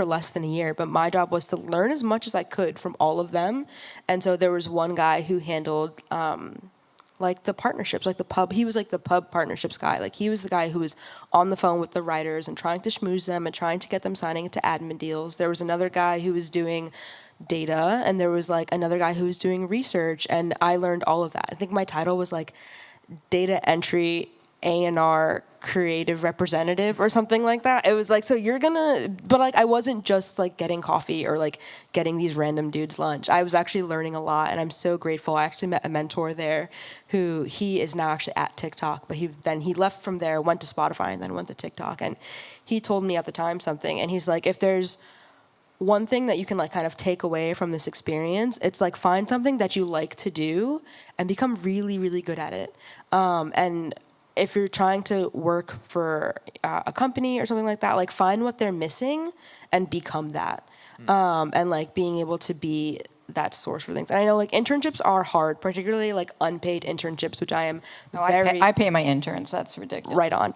less than a year, but my job was to learn as much as I could from all of them. And so there was one guy who handled the partnerships, like the pub. He was like the pub partnerships guy. Like he was the guy who was on the phone with the writers and trying to schmooze them and trying to get them signing into admin deals. There was another guy who was doing data, and there was like another guy who was doing research, and I learned all of that. I think my title was like data entry A&R creative representative or something like that. It was like, so but like I wasn't just like getting coffee or like getting these random dudes lunch. I was actually learning a lot, and I'm so grateful. I actually met a mentor there who he is now actually at TikTok, but he left from there, went to Spotify, and then went to TikTok. And he told me at the time something, and he's like, if there's one thing that you can like kind of take away from this experience, it's like find something that you like to do and become really, really good at it. And if you're trying to work for a company or something like that, like find what they're missing and become that. And like being able to be that source for things. And I know like internships are hard, particularly like unpaid internships, which I am I pay my interns. That's ridiculous. Right on.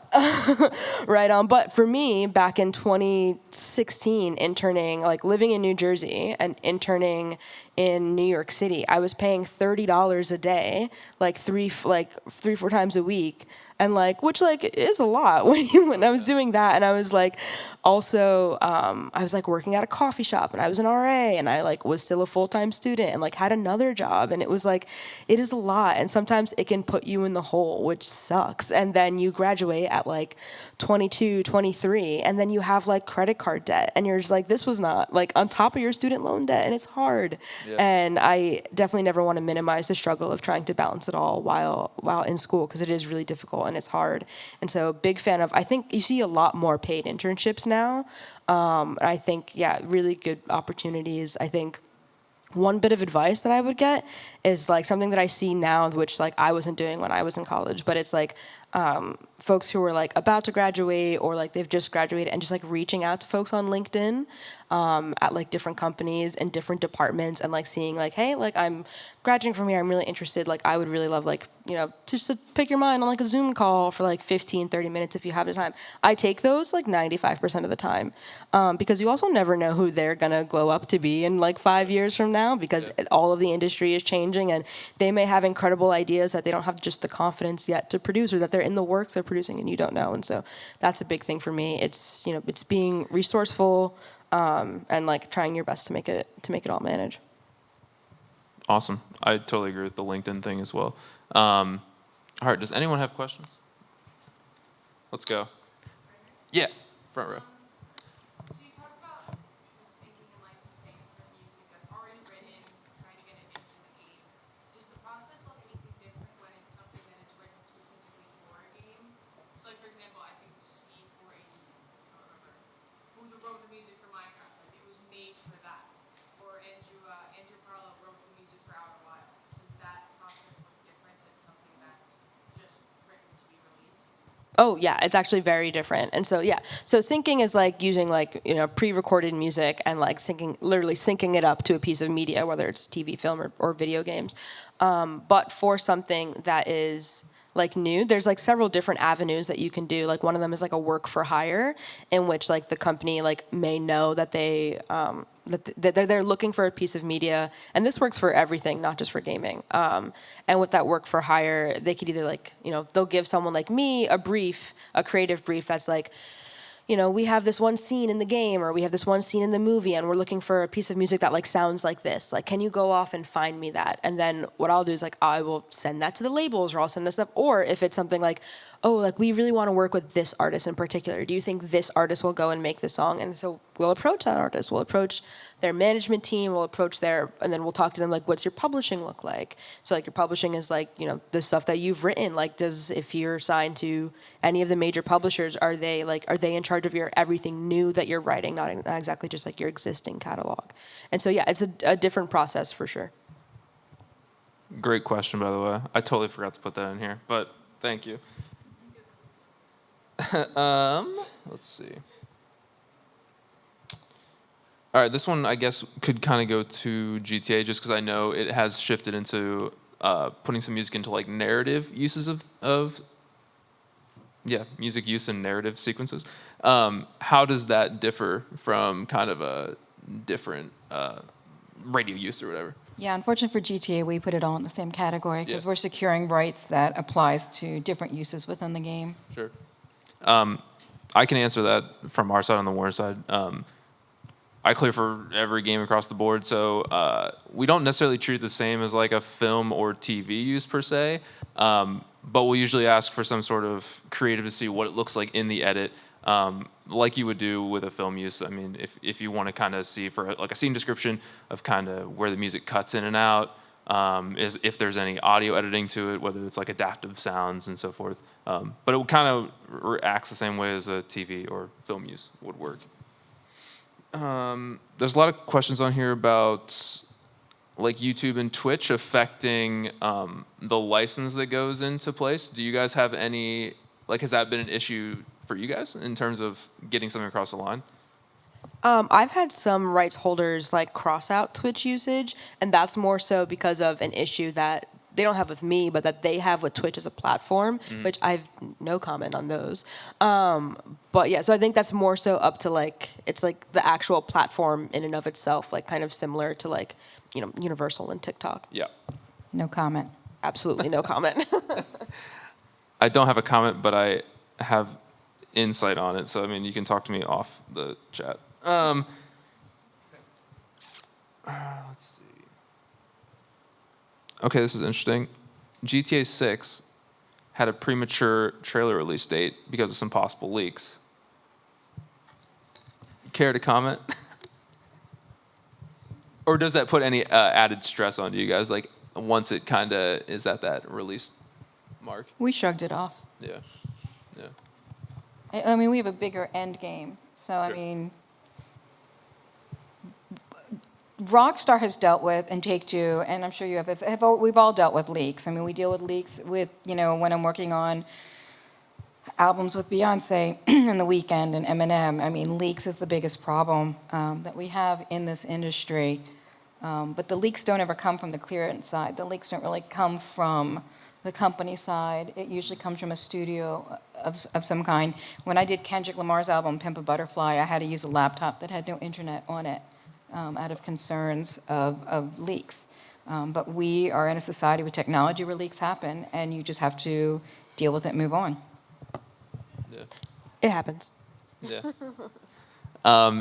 Right on. But for me, back in 2016, interning, like living in New Jersey and interning in New York City, I was paying $30 a day, like 3-4 times a week. And like, which like is a lot when I was doing that. And I was like, also, I was like working at a coffee shop, and I was an RA, and I like was still a full-time student and like had another job. And it was like, it is a lot. And sometimes it can put you in the hole, which sucks. And then you graduate at like 22, 23, and then you have like credit card debt. And you're just like, this was not like on top of your student loan debt, and it's hard. Yeah. And I definitely never want to minimize the struggle of trying to balance it all while in school, because it is really difficult. and it's hard. And so big fan of, I think you see a lot more paid internships now. I think, yeah, really good opportunities. I think one bit of advice that I would get is like something that I see now, which like I wasn't doing when I was in college, but it's like folks who are like about to graduate or like they've just graduated and just like reaching out to folks on LinkedIn at like different companies and different departments and like seeing like, hey, like I'm graduating from here, I'm really interested. Like I would really love like, you know, just to pick your mind on like a Zoom call for like 15, 30 minutes if you have the time. I take those like 95% of the time because you also never know who they're going to glow up to be in like 5 years from now because all of the industry is changing and they may have incredible ideas that they don't have just the confidence yet to produce or that they're in the works they're producing and you don't know. And so that's a big thing for me. It's, you know, it's being resourceful and like trying your best to make it all manage. Awesome. I totally agree with the LinkedIn thing as well. All right, does anyone have questions? Let's go. Yeah, front row. So you talked about syncing and licensing for music that's already written, trying to get it into the game. Does the process look anything different when it's something that is written specifically for a game? So like for example, I think C418, I don't remember who wrote the music for Minecraft. Like it was made for that. Or Andrew Carlo wrote the music for Outer Wilds. Does that process look different than something that's just written to be released? Oh yeah, it's actually very different. And so yeah, so syncing is like using like, you know, pre-recorded music and like literally syncing it up to a piece of media, whether it's TV, film, or video games. But for something that is like new, there's like several different avenues that you can do. Like one of them is like a work for hire, in which like the company like may know that that they're looking for a piece of media, and this works for everything, not just for gaming. And with that work for hire, they could either like, you know, they'll give someone like me a brief, a creative brief that's like, you know, we have this one scene in the game or we have this one scene in the movie and we're looking for a piece of music that like sounds like this. Like, can you go off and find me that? And then what I'll do is like, I will send that to the labels or I'll send this up. Or if it's something like, oh, like we really want to work with this artist in particular. Do you think this artist will go and make the song? And so we'll approach that artist. We'll approach their management team. We'll approach and then we'll talk to them like, what's your publishing look like? So like your publishing is like, you know, the stuff that you've written. Like, if you're signed to any of the major publishers, are they in charge of your everything new that you're writing, not exactly just like your existing catalog? And so yeah, it's a different process for sure. Great question, by the way. I totally forgot to put that in here, but thank you. Let's see. All right, this one I guess could kind of go to GTA just because I know it has shifted into putting some music into like narrative uses of music use and narrative sequences. How does that differ from kind of a different radio use or whatever? Yeah, unfortunately for GTA, we put it all in the same category because Yeah. we're securing rights that applies to different uses within the game. Sure. I can answer that from our side on the Warner side. I clear for every game across the board, so we don't necessarily treat it the same as like a film or TV use per se, but we'll usually ask for some sort of creative to see what it looks like in the edit, like you would do with a film use. I mean, if you want to kind of see for like a scene description of kind of where the music cuts in and out, if there's any audio editing to it, whether it's like adaptive sounds and so forth. But it kind of acts the same way as a TV or film use would work. There's a lot of questions on here about like YouTube and Twitch affecting the license that goes into place. Do you guys have any, like, has that been an issue for you guys in terms of getting something across the line? I've had some rights holders like cross out Twitch usage, and that's more so because of an issue that they don't have with me, but that they have with Twitch as a platform, which I've no comment on those. But yeah, so I think that's more so up to like, it's like the actual platform in and of itself, like kind of similar to like, you know, Universal and TikTok. Yeah. No comment. Absolutely no comment. I don't have a comment, but I have insight on it. So, I mean, you can talk to me off the chat. Let's see. Okay, this is interesting. GTA 6 had a premature trailer release date because of some possible leaks. Care to comment? Or does that put any added stress onto you guys, like once it kind of is at that release mark. We shrugged it off. Yeah. Yeah. I mean, we have a bigger end game. So, I Sure. mean, Rockstar has dealt with, and Take-Two, and I'm sure you we've all dealt with leaks. I mean, we deal with leaks with, when I'm working on albums with Beyonce and The Weeknd and Eminem. I mean, leaks is the biggest problem that we have in this industry. But the leaks don't ever come from the clearance side. The leaks don't really come from the company side. It usually comes from a studio of some kind. When I did Kendrick Lamar's album, Pimp a Butterfly, I had to use a laptop that had no internet on it out of concerns of leaks. But we are in a society with technology where leaks happen, and you just have to deal with it and move on. Yeah. It happens. Yeah.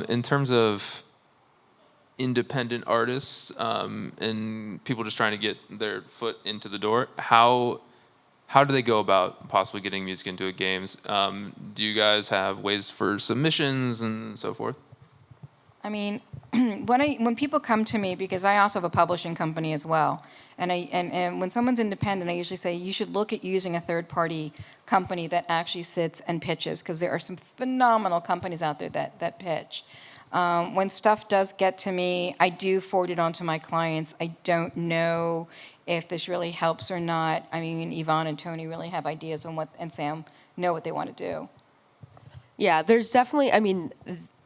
In terms of independent artists and people just trying to get their foot into the door, how do they go about possibly getting music into games? Do you guys have ways for submissions and so forth? I mean, when people come to me, because I also have a publishing company as well, and when someone's independent, I usually say you should look at using a third-party company that actually sits and pitches, because there are some phenomenal companies out there that pitch. When stuff does get to me, I do forward it on to my clients. I don't know if this really helps or not. I mean, Yvonne and Tony really have ideas on and Sam know what they want to do. Yeah, there's definitely, I mean,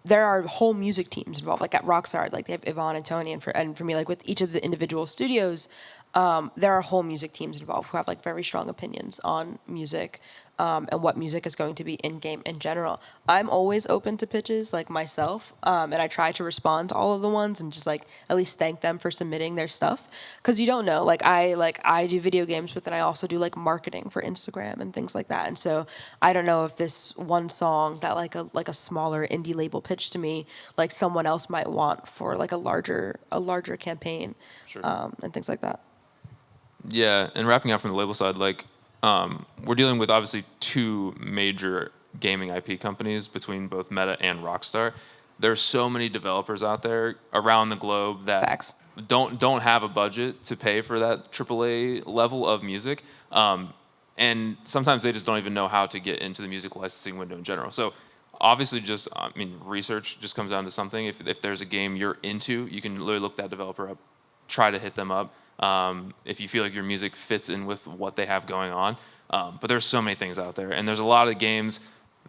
there are whole music teams involved. Like at Rockstar, like they have Yvonne and Tony, and for me, like with each of the individual studios, there are whole music teams involved who have like very strong opinions on music and what music is going to be in game in general. I'm always open to pitches, like myself, and I try to respond to all of the ones and just like at least thank them for submitting their stuff, because you don't know. Like I do video games, but then I also do like marketing for Instagram and things like that. And so I don't know if this one song that like a smaller indie label pitched to me, like someone else might want for like a larger campaign, Sure. and things like that. Yeah, and wrapping up from the label side, like we're dealing with obviously two major gaming IP companies between both Meta and Rockstar. There's so many developers out there around the globe that Facts. don't have a budget to pay for that AAA level of music, and sometimes they just don't even know how to get into the music licensing window in general. So obviously, just research just comes down to something. If there's a game you're into, you can literally look that developer up, try to hit them up. If you feel like your music fits in with what they have going on. But there's so many things out there. And there's a lot of games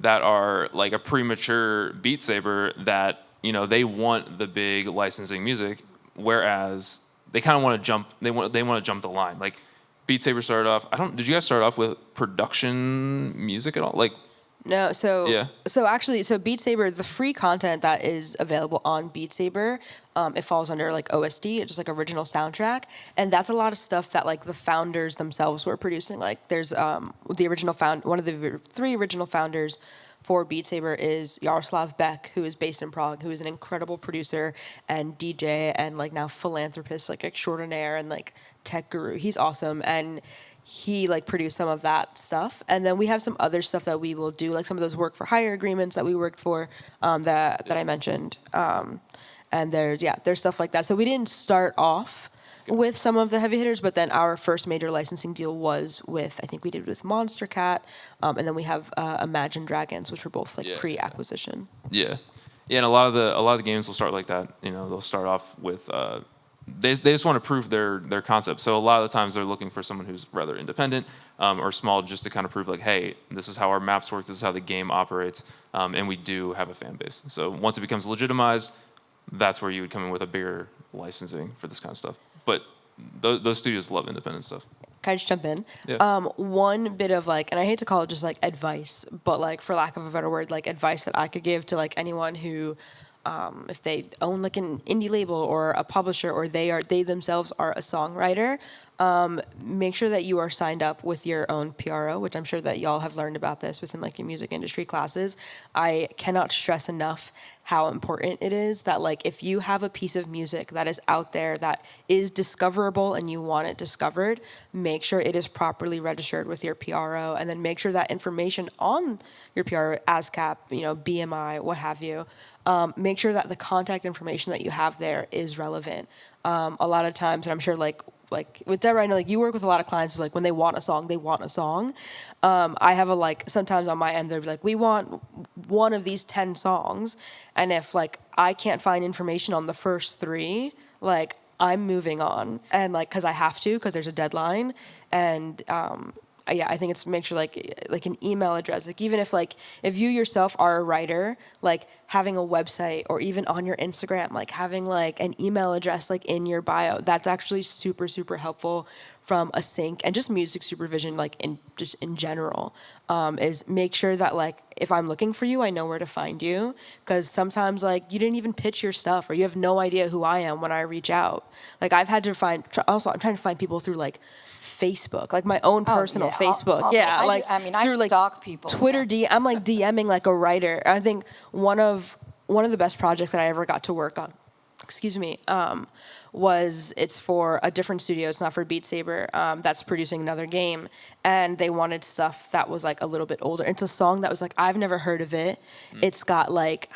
that are like a premature Beat Saber that, they want the big licensing music, whereas they kind of want to jump, they want to jump the line. Like Beat Saber started off, did you guys start off with production music at all? Like, No, so Yeah. so Beat Saber, the free content that is available on Beat Saber, it falls under like OSD, it's just like original soundtrack, and that's a lot of stuff that like the founders themselves were producing. Like there's the original one of the three original founders for Beat Saber is Yaroslav Beck, who is based in Prague, who is an incredible producer and DJ and like now philanthropist, like extraordinaire and like tech guru. He's awesome, and he like produced some of that stuff. And then we have some other stuff that we will do, like some of those work for hire agreements that we worked for that I mentioned. And there's stuff like that. So we didn't start off with some of the heavy hitters, but then our first major licensing deal was with, I think we did with Monster Cat, and then we have Imagine Dragons, which were both like Yeah. pre-acquisition. Yeah, and a lot of the games will start like that. They'll start off with they just want to prove their concept. So a lot of the times they're looking for someone who's rather independent or small, just to kind of prove like, hey, this is how our maps work, this is how the game operates, and we do have a fan base. So once it becomes legitimized, that's where you would come in with a bigger licensing for this kind of stuff. But those studios love independent stuff. Can I just jump in? Yeah. One bit of like, and I hate to call it just like advice, but like for lack of a better word, like advice that I could give to like anyone who, if they own like an indie label or a publisher or they themselves are a songwriter, make sure that you are signed up with your own PRO, which I'm sure that y'all have learned about this within like your music industry classes. I cannot stress enough how important it is that like if you have a piece of music that is out there that is discoverable and you want it discovered, make sure it is properly registered with your PRO, and then make sure that information on your PRO, ASCAP, BMI, what have you, make sure that the contact information that you have there is relevant. A lot of times, and I'm sure like like with Deborah, I know like you work with a lot of clients who, like when they want a song, they want a song. I have a like sometimes on my end they're like, we want one of these 10 songs, and if like I can't find information on the first 3, like I'm moving on, and like because I have to because there's a deadline, and yeah, I think it's make sure like an email address, like even if like if you yourself are a writer, like having a website or even on your Instagram, like having like an email address like in your bio, that's actually super super helpful from a sync and just music supervision, like in general, is make sure that like if I'm looking for you, I know where to find you, because sometimes like you didn't even pitch your stuff or you have no idea who I am when I reach out. Like I've had to find also I'm trying to find people through like Facebook, like my own personal yeah, Facebook. I mean, I through, like, stalk people. Twitter I'm like DMing like a writer. I think one of the best projects that I ever got to work on, excuse me, it's for a different studio. It's not for Beat Saber. That's producing another game, and they wanted stuff that was like a little bit older. It's a song that was like I've never heard of it. It's got like,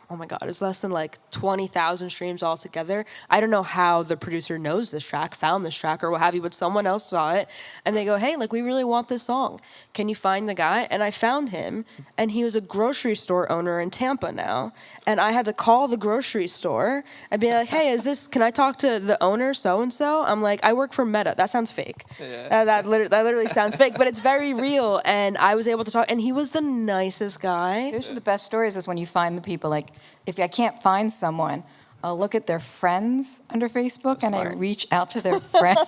oh my God, it's less than like 20,000 streams altogether. I don't know how the producer knows this track, found this track, or what have you, but someone else saw it, and they go, hey, like we really want this song. Can you find the guy? And I found him, and he was a grocery store owner in Tampa now, and I had to call the grocery store and be like, hey, can I talk to the owner so-and-so? I'm like, I work for Meta. That sounds fake. Yeah. That literally sounds fake, but it's very real, and I was able to talk, and he was the nicest guy. Those are the best stories, is when you find the people. Like, if I can't find someone, I'll look at their friends under Facebook, and I reach out to their friends.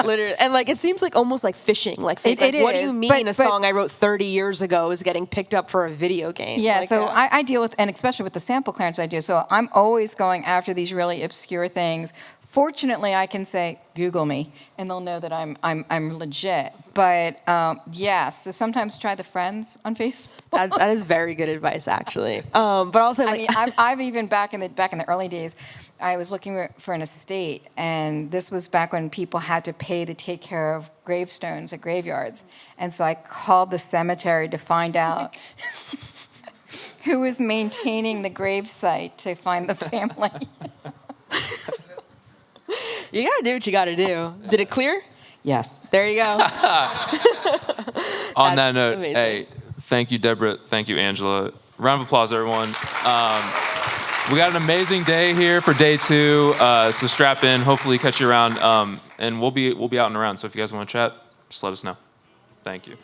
Literally. And like it seems like almost like fishing. Like, It what do is, you mean but a song I wrote 30 years ago is getting picked up for a video game? Yeah, Like, so I deal with, and especially with the sample clearance I do, so I'm always going after these really obscure things. Fortunately, I can say, Google me, and they'll know that I'm legit. But so sometimes try the friends on Facebook. that is very good advice, actually. But also, I like, mean, I've even back in the early days, I was looking for an estate, and this was back when people had to pay to take care of gravestones at graveyards, and so I called the cemetery to find out who was maintaining the gravesite to find the family. you gotta do what you gotta do. Did it clear? Yes. There you go. On that note, amazing. hey, thank you, Deborah. Thank you, Angela. Round of applause, everyone. We got an amazing day here for day 2, so strap in. Hopefully catch you around, and we'll be out and around. So if you guys want to chat, just let us know. Thank you.